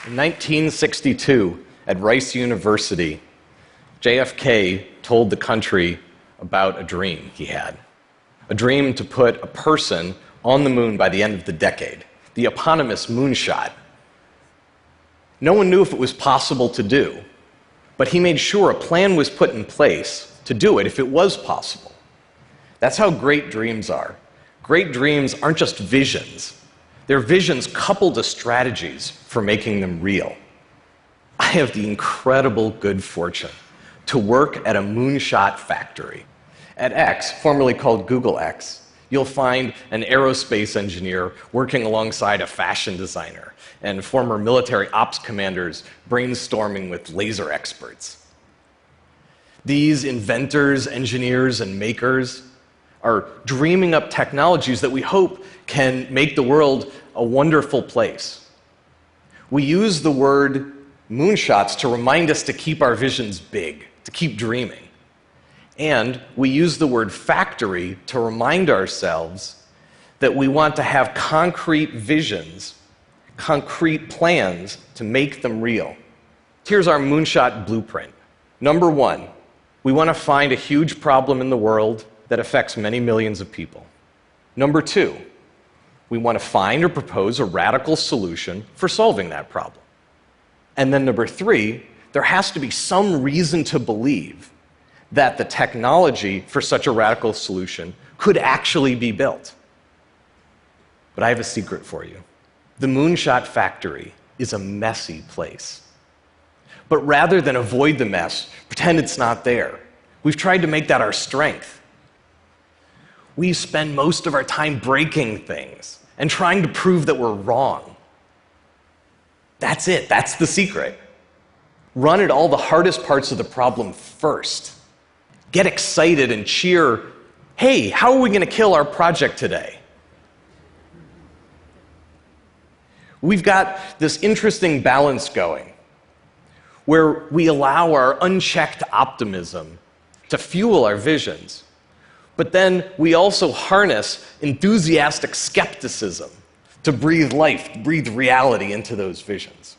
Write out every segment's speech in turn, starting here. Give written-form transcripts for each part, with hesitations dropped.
In 1962, at Rice University, JFK told the country about a dream he had. A dream to put a person on the moon by the end of the decade, the eponymous moonshot. No one knew if it was possible to do, but he made sure a plan was put in place to do it if it was possible. That's how great dreams are. Great dreams aren't just visions. They're visions coupled to strategies for making them real. I have the incredible good fortune to work at a moonshot factory. At X, formerly called Google X, you'll find an aerospace engineer working alongside a fashion designer and former military ops commanders brainstorming with laser experts. These inventors, engineers, and makers are dreaming up technologies that we hope can make the world a wonderful place. We use the word moonshots to remind us to keep our visions big, to keep dreaming. And we use the word factory to remind ourselves that we want to have concrete visions, concrete plans to make them real. Here's our moonshot blueprint. Number one, we want to find a huge problem in the world that affects many millions of people. Number two, we want to find or propose a radical solution for solving that problem. And then number three, there has to be some reason to believe that the technology for such a radical solution could actually be built. But I have a secret for you. The moonshot factory is a messy place. But rather than avoid the mess, pretend it's not there, we've tried to make that our strength. We spend most of our time breaking things and trying to prove that we're wrong. That's it. That's the secret. Run at all the hardest parts of the problem first. Get excited and cheer, hey, how are we going to kill our project today? We've got this interesting balance going where we allow our unchecked optimism to fuel our visions, but then we also harness enthusiastic skepticism to breathe life, breathe reality into those visions.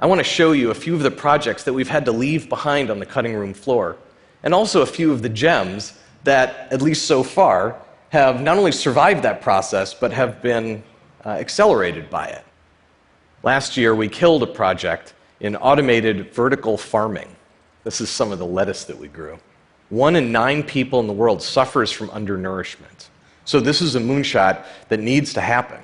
I want to show you a few of the projects that we've had to leave behind on the cutting room floor, and also a few of the gems that, at least so far, have not only survived that process, but have been accelerated by it. Last year, we killed a project in automated vertical farming. This is some of the lettuce that we grew. 1 in 9 people in the world suffers from undernourishment. So this is a moonshot that needs to happen.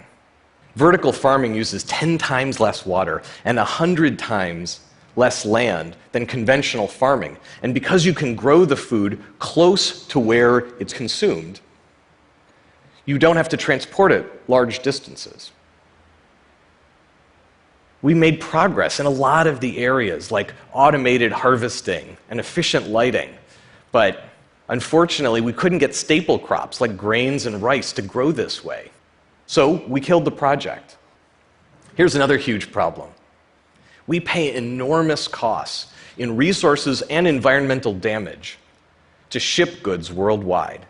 Vertical farming uses 10 times less water and 100 times less land than conventional farming. And because you can grow the food close to where it's consumed, you don't have to transport it large distances. We made progress in a lot of the areas, like automated harvesting and efficient lighting. But unfortunately, we couldn't get staple crops like grains and rice to grow this way. So we killed the project. Here's another huge problem. We pay enormous costs in resources and environmental damage to ship goods worldwide.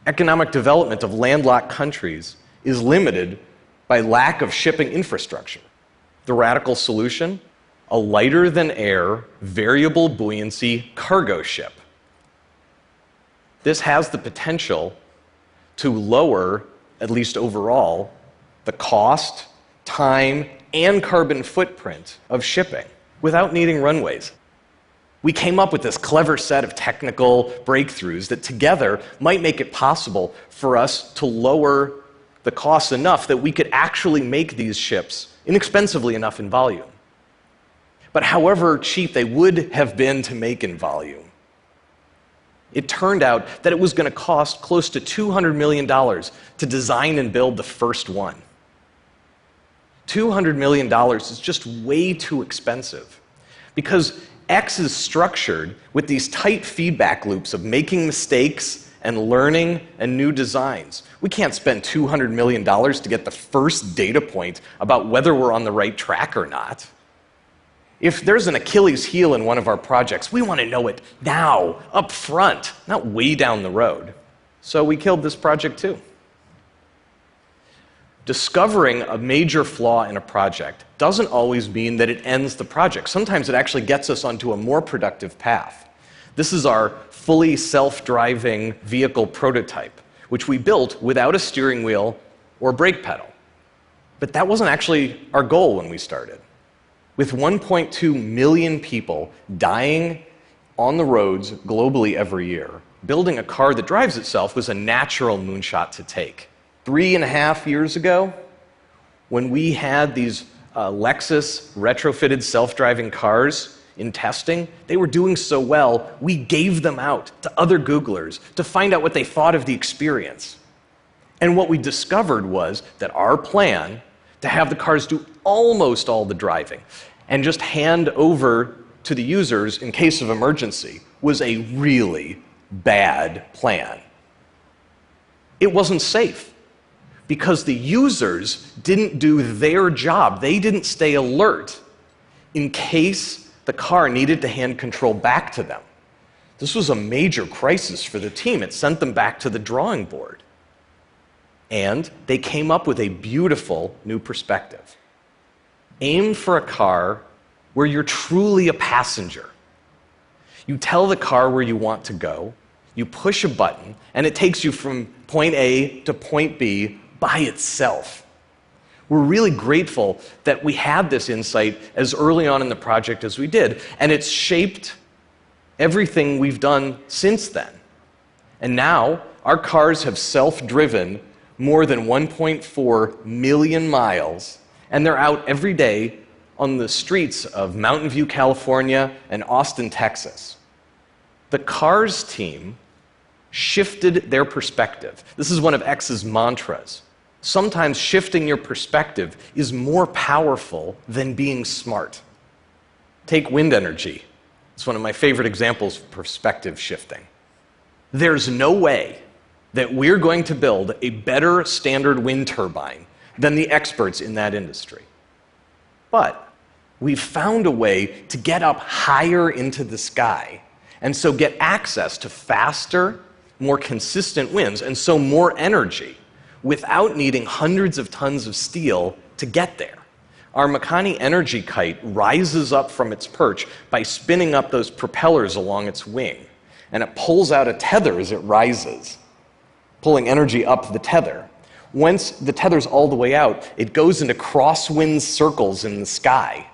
Economic development of landlocked countries is limited by lack of shipping infrastructure. The radical solution? A lighter-than-air, variable buoyancy cargo ship. This has the potential to lower, at least overall, the cost, time, and carbon footprint of shipping without needing runways. We came up with this clever set of technical breakthroughs that together might make it possible for us to lower the costs enough that we could actually make these ships inexpensively enough in volume. But however cheap they would have been to make in volume, it turned out that it was going to cost close to $200 million to design and build the first one. $200 million is just way too expensive because X is structured with these tight feedback loops of making mistakes and learning and new designs. We can't spend $200 million to get the first data point about whether we're on the right track or not. If there's an Achilles heel in one of our projects, we want to know it now, up front, not way down the road. So we killed this project too. discovering a major flaw in a project doesn't always mean that it ends the project. Sometimes it actually gets us onto a more productive path. This is our fully self-driving vehicle prototype, which we built without a steering wheel or brake pedal. But that wasn't actually our goal when we started. With 1.2 million people dying on the roads globally every year, building a car that drives itself was a natural moonshot to take. 3.5 years ago, when we had these Lexus retrofitted self-driving cars in testing, they were doing so well, we gave them out to other Googlers to find out what they thought of the experience. And what we discovered was that our plan to have the cars do almost all the driving and just hand over to the users in case of emergency was a really bad plan. It wasn't safe because the users didn't do their job. They didn't stay alert in case the car needed to hand control back to them. This was a major crisis for the team. It sent them back to the drawing board. And they came up with a beautiful new perspective. Aim for a car where you're truly a passenger. You tell the car where you want to go, you push a button, and it takes you from point A to point B by itself. We're really grateful that we had this insight as early on in the project as we did, and it's shaped everything we've done since then. And now, our cars have self-driven more than 1.4 million miles, and they're out every day on the streets of Mountain View, California, and Austin, Texas. The Cars team shifted their perspective. This is one of X's mantras. Sometimes shifting your perspective is more powerful than being smart. Take wind energy. It's one of my favorite examples of perspective shifting. There's no way that we're going to build a better standard wind turbine than the experts in that industry. But we've found a way to get up higher into the sky, and so get access to faster, more consistent winds, and so more energy, without needing hundreds of tons of steel to get there. Our Makani energy kite rises up from its perch by spinning up those propellers along its wing, and it pulls out a tether as it rises, pulling energy up the tether. Once the tether's all the way out, it goes into crosswind circles in the sky.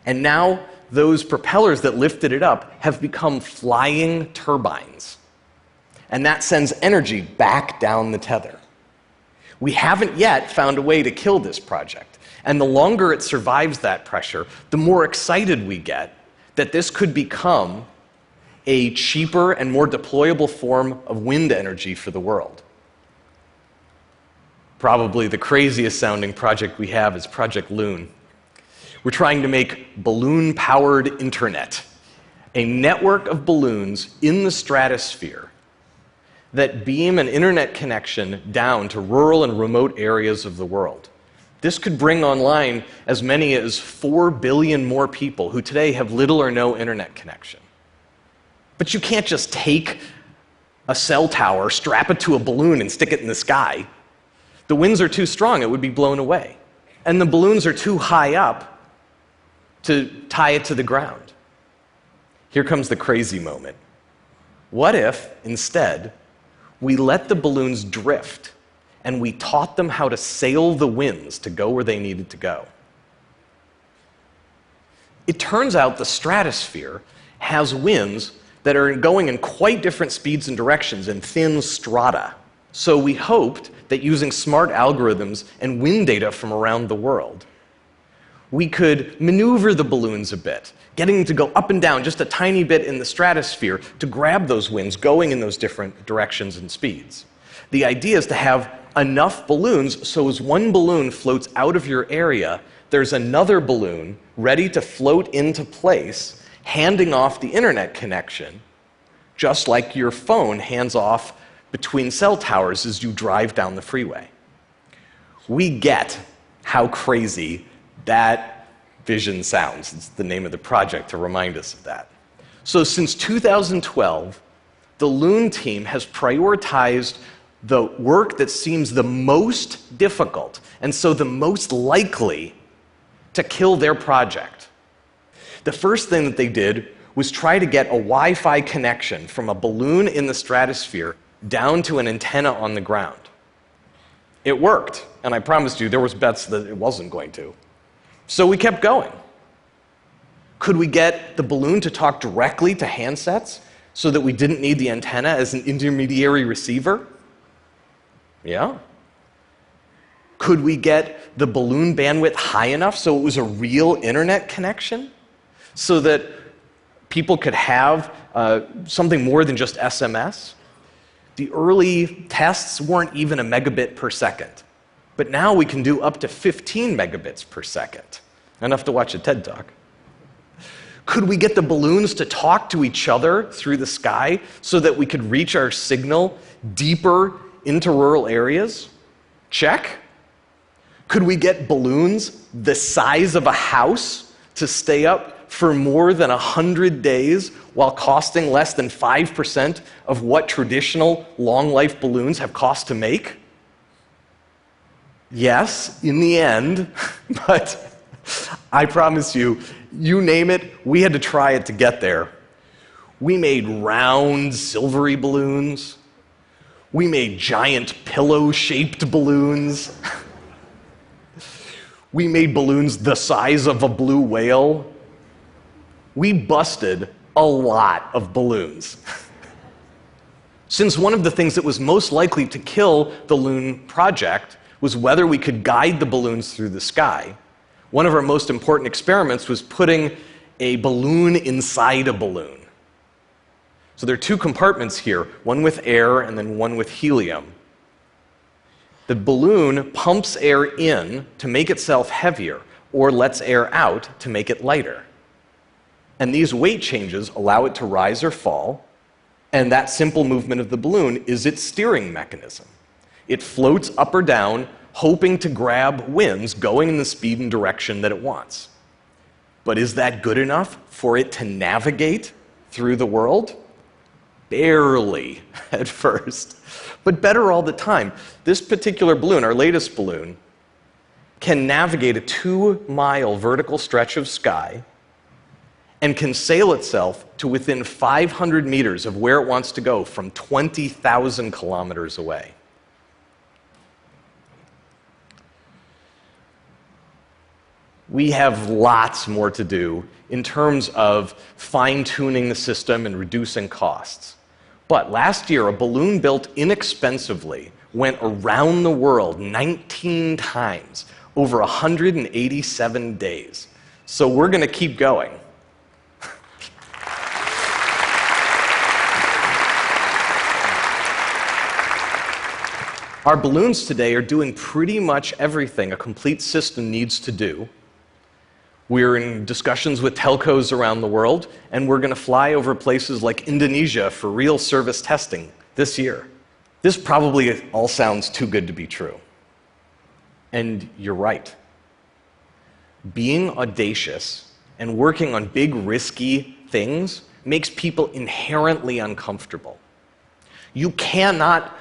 And now those propellers that lifted it up have become flying turbines. And that sends energy back down the tether. We haven't yet found a way to kill this project. And the longer it survives that pressure, the more excited we get that this could become a cheaper and more deployable form of wind energy for the world. Probably the craziest sounding project we have is Project Loon. We're trying to make balloon-powered internet, a network of balloons in the stratosphere that beam an internet connection down to rural and remote areas of the world. This could bring online as many as 4 billion more people who today have little or no internet connection. But you can't just take a cell tower, strap it to a balloon, and stick it in the sky. The winds are too strong, it would be blown away. And the balloons are too high up to tie it to the ground. Here comes the crazy moment. What if, instead, we let the balloons drift and we taught them how to sail the winds to go where they needed to go? It turns out the stratosphere has winds that are going in quite different speeds and directions in thin strata. So we hoped that using smart algorithms and wind data from around the world, we could maneuver the balloons a bit, getting them to go up and down just a tiny bit in the stratosphere to grab those winds going in those different directions and speeds. The idea is to have enough balloons so as one balloon floats out of your area, there's another balloon ready to float into place, handing off the internet connection, just like your phone hands off between cell towers as you drive down the freeway. We get how crazy that vision sounds. It's the name of the project to remind us of that. So since 2012, the Loon team has prioritized the work that seems the most difficult, and so the most likely to kill their project. The first thing that they did was try to get a Wi-Fi connection from a balloon in the stratosphere down to an antenna on the ground. It worked, and I promised you there was bets that it wasn't going to. So we kept going. Could we get the balloon to talk directly to handsets so that we didn't need the antenna as an intermediary receiver? Yeah. Could we get the balloon bandwidth high enough so it was a real internet connection? So that people could have something more than just SMS? The early tests weren't even a megabit per second. But now we can do up to 15 megabits per second. Enough to watch a TED Talk. Could we get the balloons to talk to each other through the sky so that we could reach our signal deeper into rural areas? Check. Could we get balloons the size of a house to stay up for more than 100 days while costing less than 5% of what traditional long-life balloons have cost to make? Yes, in the end, but I promise you, you name it, we had to try it to get there. We made round, silvery balloons. We made giant pillow-shaped balloons. We made balloons the size of a blue whale. We busted a lot of balloons. Since one of the things that was most likely to kill the Loon project was whether we could guide the balloons through the sky, one of our most important experiments was putting a balloon inside a balloon. So there are two compartments here, one with air and then one with helium. The balloon pumps air in to make itself heavier, or lets air out to make it lighter. And these weight changes allow it to rise or fall, and that simple movement of the balloon is its steering mechanism. It floats up or down, hoping to grab winds going in the speed and direction that it wants. But is that good enough for it to navigate through the world? Barely at first, but better all the time. This particular balloon, our latest balloon, can navigate a 2-mile vertical stretch of sky and can sail itself to within 500 meters of where it wants to go from 20,000 kilometers away. We have lots more to do in terms of fine-tuning the system and reducing costs. But last year, a balloon built inexpensively went around the world 19 times over 187 days. So we're going to keep going. Our balloons today are doing pretty much everything a complete system needs to do. We're in discussions with telcos around the world, and we're going to fly over places like Indonesia for real service testing this year. This probably all sounds too good to be true. And you're right. Being audacious and working on big, risky things makes people inherently uncomfortable. You cannot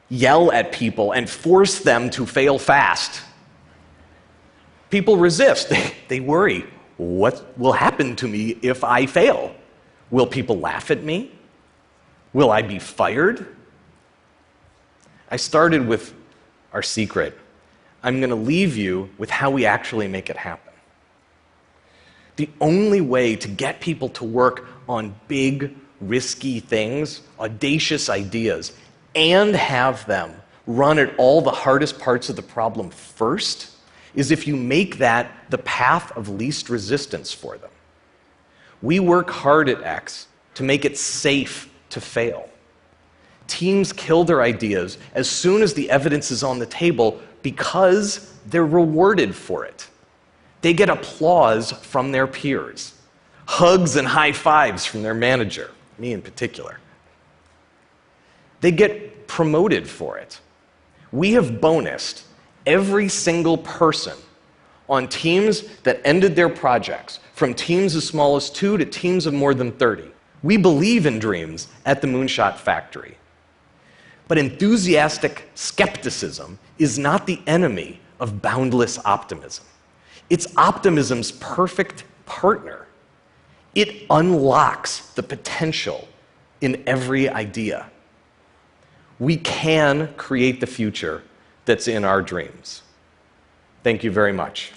yell at people and force them to fail fast. People resist. They worry. What will happen to me if I fail? Will people laugh at me? Will I be fired? I started with our secret. I'm going to leave you with how we actually make it happen. The only way to get people to work on big, risky things, audacious ideas, and have them run at all the hardest parts of the problem first is if you make that the path of least resistance for them. We work hard at X to make it safe to fail. Teams kill their ideas as soon as the evidence is on the table because they're rewarded for it. They get applause from their peers, hugs and high fives from their manager, me in particular. They get promoted for it. We have bonused every single person on teams that ended their projects, from teams as small as 2 to teams of more than 30. We believe in dreams at the Moonshot Factory. But enthusiastic skepticism is not the enemy of boundless optimism. It's optimism's perfect partner. It unlocks the potential in every idea. We can create the future that's in our dreams. Thank you very much.